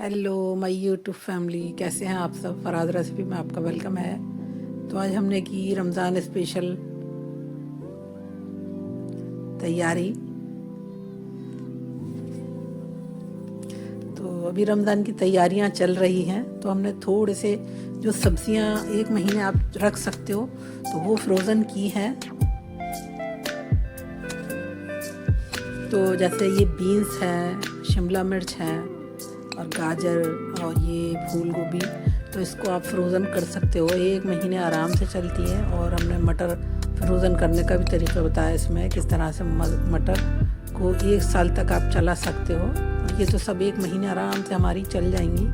Hello my YouTube family, कैसे हैं आप सब। फराज रेसिपी में आपका वेलकम है। तो आज हमने की रमज़ान स्पेशल तैयारी। तो अभी रमज़ान की तैयारियां चल रही हैं, तो हमने थोड़े से जो सब्जियां एक महीने आप रख सकते हो तो वो फ्रोज़न की हैं। तो जैसे ये बीन्स हैं, शिमला मिर्च हैं और गाजर और ये फूल गोभी, तो इसको आप फ्रोज़न कर सकते हो, एक महीने आराम से चलती है। और हमने मटर फ्रोज़न करने का भी तरीका बताया इसमें, किस तरह से मटर को 1 साल तक आप चला सकते हो। और ये तो सब एक महीने आराम से हमारी चल जाएंगी।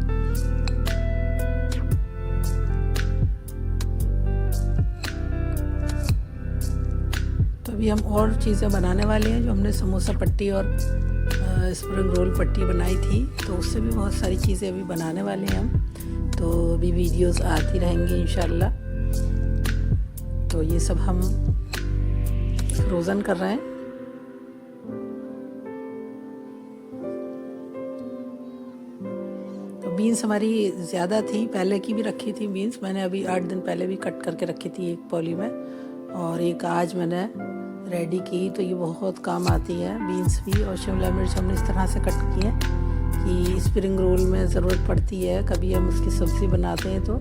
तो अभी हम और चीज़ें बनाने वाले हैं। जो हमने समोसा पट्टी और स्प्रिंग रोल पट्टी बनाई थी, तो उससे भी बहुत सारी चीज़ें अभी बनाने वाले हैं हम। तो अभी वीडियोस आती रहेंगी इंशाल्लाह। तो ये सब हम फ्रोज़न कर रहे हैं। तो बीन्स हमारी ज़्यादा थी, पहले की भी रखी थी बीन्स मैंने, अभी 8 दिन पहले भी कट करके रखी थी एक पॉली में, और एक आज मैंने रेडी की। तो ये बहुत काम आती है बीन्स भी। और शिमला मिर्च हमने इस तरह से कट की है कि स्प्रिंग रोल में ज़रूरत पड़ती है, कभी हम उसकी सब्ज़ी बनाते हैं तो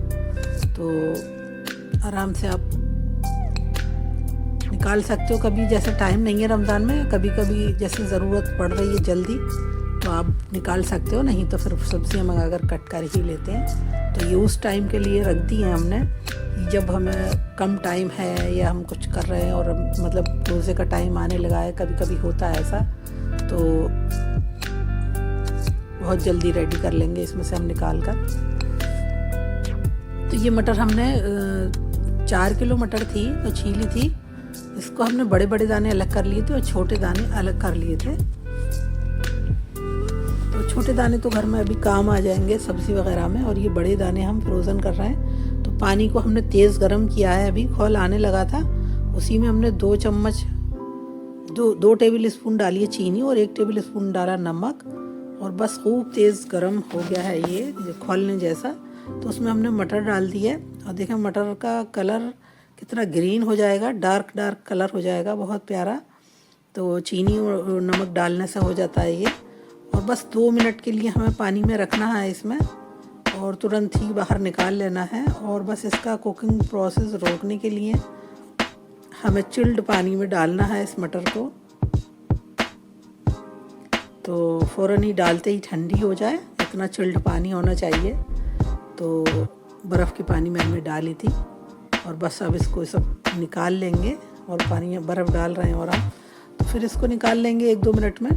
आराम से आप निकाल सकते हो। कभी जैसे टाइम नहीं है रमज़ान में, कभी कभी जैसे ज़रूरत पड़ रही है जल्दी, तो आप निकाल सकते हो, नहीं तो फिर सब्ज़ियाँ मंगा कर कट कर ही लेते हैं। तो ये उस टाइम के लिए रख दी हैं हमने, जब हमें कम टाइम है या हम कुछ कर रहे हैं और मतलब रोज़े का टाइम आने लगा है, कभी कभी होता है ऐसा, तो बहुत जल्दी रेडी कर लेंगे इसमें से हम निकाल कर। तो ये मटर हमने 4 किलो मटर थी तो छीली थी। इसको हमने बड़े बड़े दाने अलग कर लिए थे और छोटे दाने अलग कर लिए थे। तो छोटे दाने तो घर में अभी काम आ जाएंगे सब्ज़ी वगैरह में, और ये बड़े दाने हम फ्रोज़न कर रहे हैं। तो पानी को हमने तेज़ गर्म किया है, अभी खौल आने लगा था। उसी में हमने 2 टेबल स्पून डाली है चीनी और 1 टेबल स्पून डाला नमक, और बस खूब तेज़ गर्म हो गया है ये खौलने जैसा। तो उसमें हमने मटर डाल दी है, और देखें मटर का कलर कितना ग्रीन हो जाएगा, डार्क डार्क कलर हो जाएगा, बहुत प्यारा। तो चीनी और नमक डालने से हो जाता है ये। और बस 2 मिनट के लिए हमें पानी में रखना है इसमें, और तुरंत ही बाहर निकाल लेना है। और बस इसका कुकिंग प्रोसेस रोकने के लिए हमें चिल्ड पानी में डालना है इस मटर को। तो फ़ौरन ही डालते ही ठंडी हो जाए, इतना चिल्ड पानी होना चाहिए। तो बर्फ़ के पानी में हमने डाली थी, और बस अब इसको सब निकाल लेंगे। और पानी में बर्फ़ डाल रहे हैं और हम, तो फिर इसको निकाल लेंगे 1-2 मिनट में।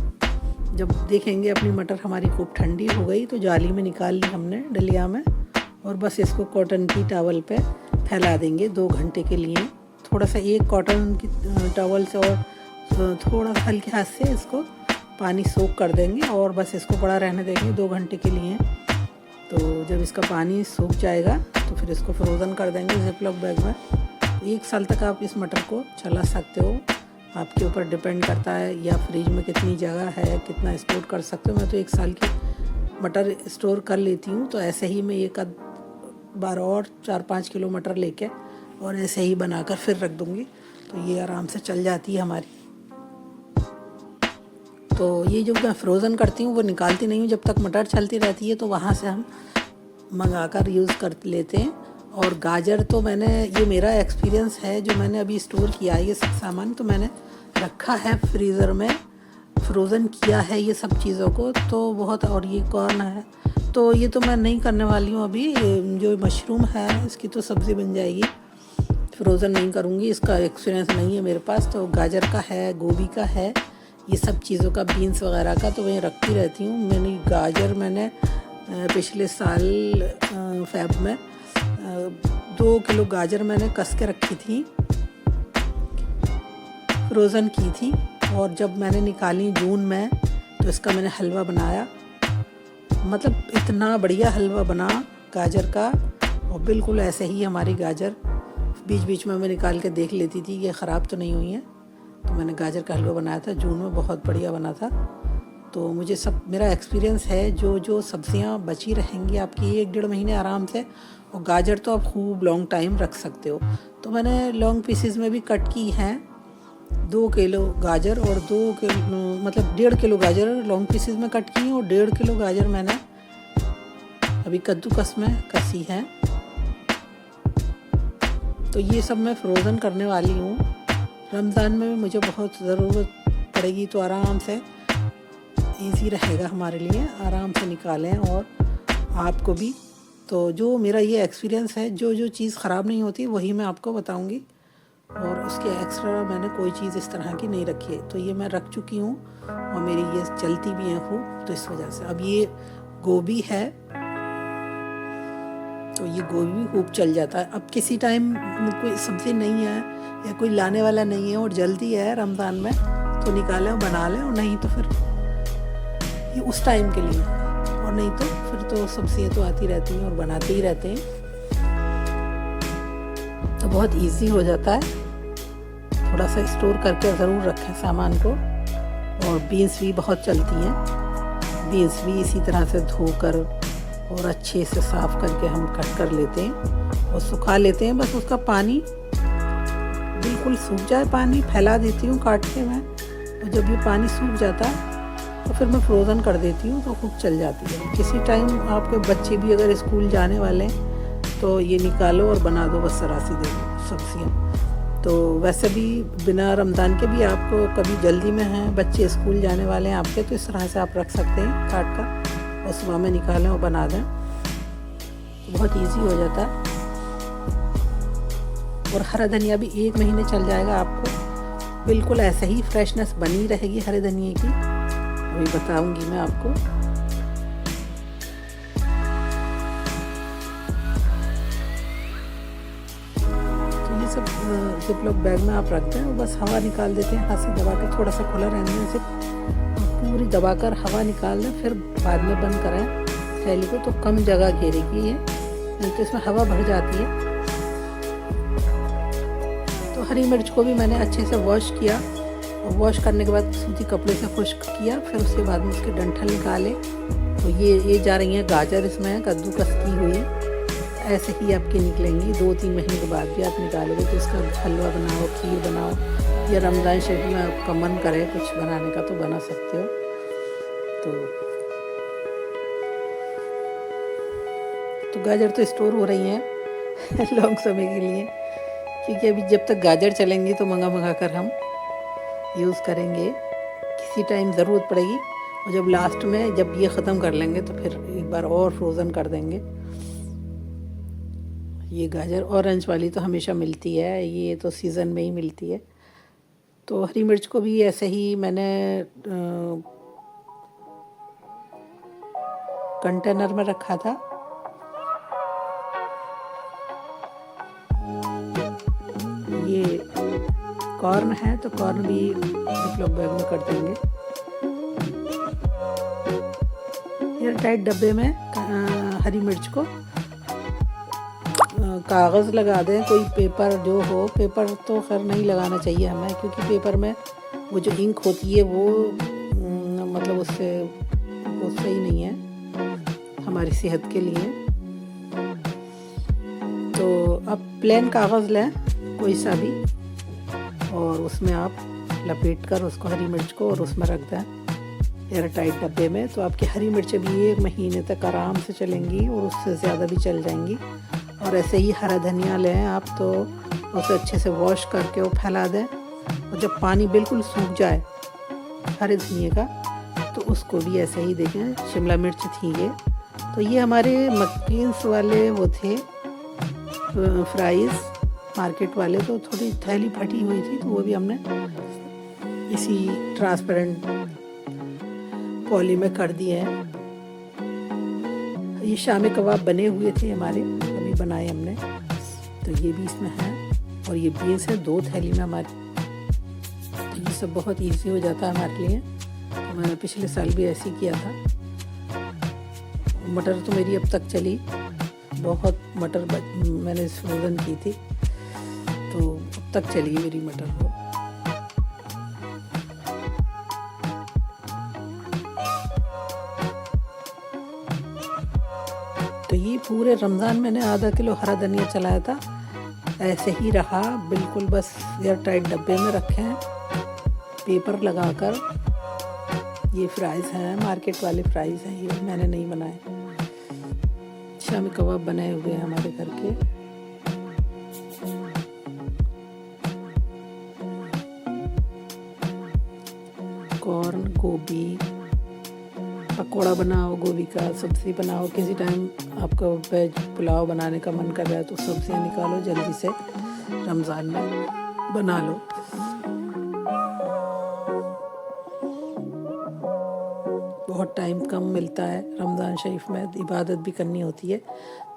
जब देखेंगे अपनी मटर हमारी खूब ठंडी हो गई, तो जाली में निकाल ली हमने डलिया में, और बस इसको कॉटन की टॉवल पे फैला देंगे 2 घंटे के लिए। थोड़ा सा एक कॉटन की टॉवल से और थोड़ा सा हल्के हाथ से इसको पानी सोख कर देंगे, और बस इसको पड़ा रहने देंगे 2 घंटे के लिए। तो जब इसका पानी सूख जाएगा तो फिर इसको फ्रोज़न कर देंगे जिपलॉक बैग में। 1 साल तक आप इस मटर को चला सकते हो, आपके ऊपर डिपेंड करता है, या फ्रिज में कितनी जगह है, कितना स्टोर कर सकते हो। मैं तो 1 साल की मटर स्टोर कर लेती हूँ। तो ऐसे ही मैं एक बार और 4-5 किलो मटर लेके और ऐसे ही बनाकर फिर रख दूँगी, तो ये आराम से चल जाती है हमारी। तो ये जो मैं फ्रोज़न करती हूँ वो निकालती नहीं हूँ, जब तक मटर चलती रहती है तो वहाँ से हम मंगा कर यूज़ कर लेते हैं। और गाजर तो मैंने, ये मेरा एक्सपीरियंस है, जो मैंने अभी स्टोर किया है ये सब सामान, तो मैंने रखा है फ्रीज़र में, फ्रोज़न किया है ये सब चीज़ों को, तो बहुत। और ये कॉर्न है, तो ये तो मैं नहीं करने वाली हूँ अभी। जो मशरूम है इसकी तो सब्ज़ी बन जाएगी, फ्रोज़न नहीं करूँगी, इसका एक्सपीरियंस नहीं है मेरे पास। तो गाजर का है, गोभी का है, ये सब चीज़ों का, बीन्स वगैरह का तो मैं रखती रहती हूँ। गाजर मैंने पिछले साल फ़ेब में 2 किलो गाजर मैंने कस के रखी थी, फ्रोज़न की थी। और जब मैंने निकाली जून में, तो इसका मैंने हलवा बनाया, मतलब इतना बढ़िया हलवा बना गाजर का। और बिल्कुल ऐसे ही हमारी गाजर, बीच बीच में मैं निकाल के देख लेती थी कि ख़राब तो नहीं हुई है। तो मैंने गाजर का हलवा बनाया था जून में, बहुत बढ़िया बना था। तो मुझे सब मेरा एक्सपीरियंस है, जो जो सब्ज़ियाँ बची रहेंगी आपकी 1-1.5 महीने आराम से, और गाजर तो आप खूब लॉन्ग टाइम रख सकते हो। तो मैंने लॉन्ग पीसेस में भी कट की हैं 2 किलो गाजर और 2 किलो मतलब 1.5 किलो गाजर लॉन्ग पीसेस में कट की हैं, और 1.5 किलो गाजर मैंने अभी कद्दूकस में कसी है। तो ये सब मैं फ्रोज़न करने वाली हूँ। रमज़ान में मुझे बहुत ज़रूरत पड़ेगी, तो आराम से इजी रहेगा हमारे लिए, आराम से निकालें और आपको भी। तो जो मेरा ये एक्सपीरियंस है, जो जो चीज़ ख़राब नहीं होती वही मैं आपको बताऊंगी, और उसके एक्स्ट्रा मैंने कोई चीज़ इस तरह की नहीं रखी है। तो ये मैं रख चुकी हूँ और मेरी ये चलती भी है खूब, तो इस वजह से। अब ये गोभी है, तो ये गोभी भी खूब चल जाता है। अब किसी टाइम कोई सब्ज़ी नहीं है या कोई लाने वाला नहीं है और जल्दी है रमज़ान में, तो निकालें और बना लें, और नहीं तो फिर ये उस टाइम के लिए, और नहीं तो फिर तो सब्ज़ियाँ तो आती रहती हैं और बनाते ही रहते हैं, तो बहुत इजी हो जाता है। थोड़ा सा स्टोर करके ज़रूर रखें सामान को। और बीन्स भी बहुत चलती हैं, बीन्स भी इसी तरह से धोकर और अच्छे से साफ़ करके हम कट कर लेते हैं और सुखा लेते हैं। बस उसका पानी बिल्कुल सूख जाए, पानी फैला देती हूँ काट के मैं, और जब ये पानी सूख जाता है तो फिर मैं फ्रोज़न कर देती हूँ, तो खूब चल जाती है। किसी टाइम आपके बच्चे भी अगर स्कूल जाने वाले हैं तो ये निकालो और बना दो, बस सरासी दे दो सब्ज़ियाँ। तो वैसे भी बिना रमज़ान के भी आपको कभी जल्दी में हैं, बच्चे स्कूल जाने वाले हैं आपके, तो इस तरह से आप रख सकते हैं काट कर, और सुबह में निकालें और बना दें, तो बहुत इजी हो जाता है। और हरा धनिया भी 1 महीने चल जाएगा आपको, बिल्कुल ऐसे ही फ्रेशनेस बनी रहेगी हरे धनिए की, अभी बताऊंगी मैं आपको। तो ये सब जिपलॉक बैग में आप रखते हैं, बस हवा निकाल देते हैं, हाथ से दबा के, थोड़ा सा खुला रहने दें, सिर्फ पूरी दबाकर हवा निकाल दें, फिर बाद में बंद करें थैली को, तो कम जगह घेरेगी ये, नहीं तो इसमें हवा भर जाती है। तो हरी मिर्च को भी मैंने अच्छे से वॉश किया, और वॉश करने के बाद सूती कपड़े से खुश्क किया, फिर उसके बाद में उसके डंठल निकाले। तो ये जा रही हैं गाजर, इसमें कद्दूकस की हुई है, ऐसे ही आपकी निकलेंगी। 2-3 महीने के बाद भी आप निकालोगे तो इसका हलवा बनाओ, खीर बनाओ, या रमज़ान शरीफ में आपका मन करे कुछ बनाने का तो बना सकते हो। तो गाजर तो स्टोर हो रही हैं लॉन्ग समय के लिए, क्योंकि अभी जब तक गाजर चलेंगी तो मंगा कर हम यूज़ करेंगे, किसी टाइम ज़रूरत पड़ेगी, और जब लास्ट में जब ये ख़त्म कर लेंगे तो फिर एक बार और फ्रोज़न कर देंगे। ये गाजर ऑरेंज वाली तो हमेशा मिलती है, ये तो सीज़न में ही मिलती है। तो हरी मिर्च को भी ऐसे ही मैंने कंटेनर में रखा था। ये कॉर्न है, तो कॉर्न भी जिपलॉक बैग में कर देंगे, एयर टाइट डब्बे में। हरी मिर्च को कागज़ लगा दें, कोई पेपर जो हो, पेपर तो खैर नहीं लगाना चाहिए हमें, क्योंकि पेपर में वो जो इंक होती है वो मतलब उससे वो सही नहीं है हमारी सेहत के लिए। तो अब प्लेन कागज़ लें कोई सा भी, और उसमें आप लपेट कर उसको हरी मिर्च को और उसमें रख दें एयर टाइट डब्बे में, तो आपकी हरी मिर्चें भी 1 महीने तक आराम से चलेंगी और उससे ज़्यादा भी चल जाएंगी। और ऐसे ही हरा धनिया लें आप, तो उसे अच्छे से वॉश करके वो फैला दें, और जब पानी बिल्कुल सूख जाए हरे धनिए का, तो उसको भी ऐसे ही देखें। शिमला मिर्च थी ये, तो ये हमारे मक्कीन्स वाले वो थे फ्राइज़ मार्केट वाले, तो थोड़ी थैली फटी हुई थी, तो वो भी हमने इसी ट्रांसपेरेंट पॉली में कर दिए हैं। ये शामी कबाब बने हुए थे हमारे, अभी बनाए हमने, तो ये भी इसमें है, और ये बीन्स है 2 थैली में हमारी। तो ये सब बहुत इजी हो जाता है हमारे लिए, तो मैंने पिछले साल भी ऐसे ही किया था। मटर तो मेरी अब तक चली, बहुत मटर मैंने फ्रोज़न की थी, तो अब तक चली मेरी मटर को। तो ये पूरे रमज़ान मैंने आधा किलो हरा धनिया चलाया था, ऐसे ही रहा बिल्कुल, बस एयर टाइट डब्बे में रखे हैं पेपर लगाकर। ये फ्राइज़ हैं, मार्केट वाले फ्राइज़ हैं, ये मैंने नहीं बनाए। शामी कबाब बनाए हुए हैं हमारे घर के। कॉर्न, गोभी, पकौड़ा बनाओ, गोभी का सब्ज़ी बनाओ। किसी टाइम आपको वेज पुलाव बनाने का मन कर रहा है तो सब्ज़ियाँ निकालो जल्दी से, रमज़ान में बना लो। बहुत टाइम कम मिलता है रमज़ान शरीफ में, इबादत भी करनी होती है।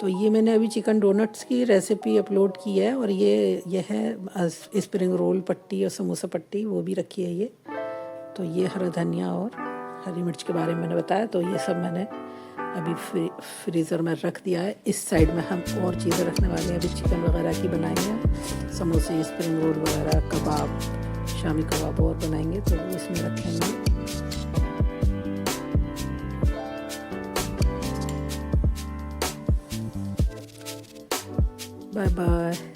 तो ये मैंने अभी चिकन डोनट्स की रेसिपी अपलोड की है, और ये है स्प्रिंग रोल पट्टी और समोसा पट्टी, वो भी रखी है ये। तो ये हरा धनिया और हरी मिर्च के बारे में मैंने बताया। तो ये सब मैंने अभी फ्रीज़र में रख दिया है। इस साइड में हम और चीज़ें रखने वाले हैं, अभी चिकन वगैरह की बनाएंगे, समोसे, स्प्रिंग रोल वगैरह, कबाब, शामी कबाब और बनाएंगे, तो वो इसमें रखेंगे। Bye bye.